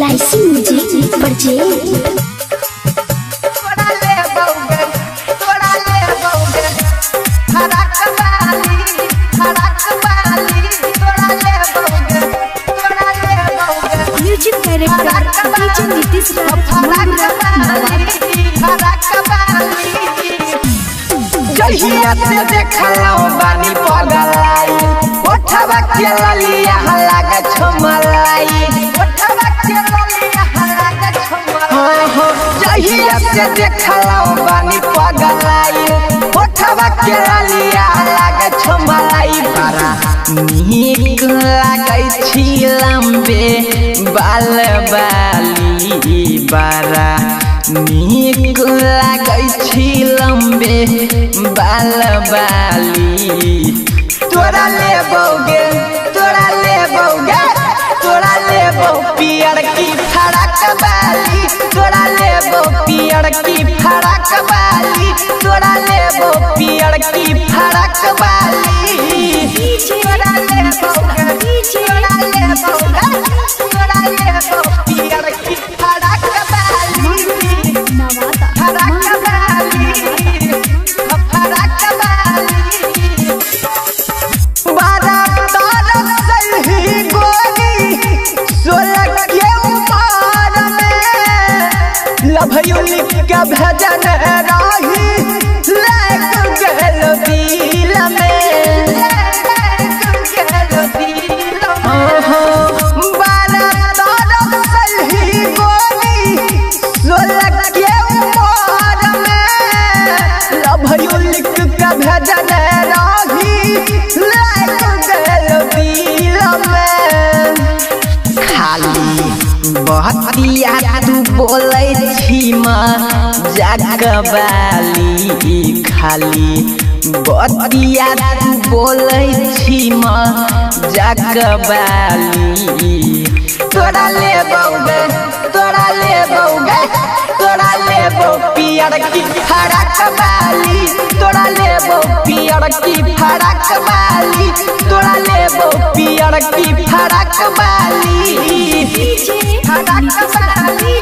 इलायची म्यूजिक बजे music director DJ Nitish जहिया से देखलौ बानी पगलाई ओठवा के ललिया लागे छमलाई ओठवा के ललिया लागे छमलाई जहिया से देखलौ बानी पगलाई ओठवा के ललिया लागे छमलाई बारा नीक लागै छी लंबे बाल बाली बारा नीक लागै छी लंबे बाल बाली तोरा लेबोगे तोरा लेबोगे तोरा लेबो पियर की फड़क बाली तोरा लेबो पियर की फड़क बाली तोरा लेबो पियर की फड़क बाली तोरा लेबोगे तोरा लेबोगे तोरा लेबो पियर की फड़क बाली भजन राही लग गल दिल में बारा तारक सही गोरी सोलह के उमर में लभयुलिक का भजन राही लग गल दिल में खाली बहतिया तू बोलै छी जगबाली खाली बतिया तू बोलै छी जगबाली तोरा लेबोगे तोरा लेबोगे तोरा लेबो पियर की फड़क बाली तोरा लेबो पियर की फड़क बाली तोरा लेबो पियर की फड़क बाली फड़क बाली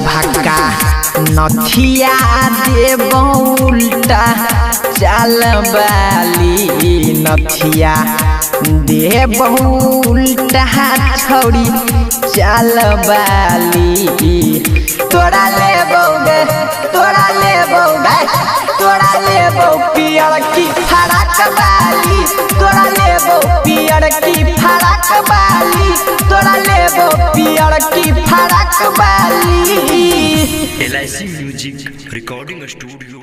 भक्का नथिया देबो उल्टा चाल बाली नथिया देबो उल्टा छौड़ी चाल बाली तोरा लेबोगे तोरा लेबोगे तोरा लेबो पियर की फड़क बाली तोरा लेबो पियर की फड़क बाली तोरा लेबो पियर की फड़क बाली LIC म्यूजिक रिकॉर्डिंग स्टूडियो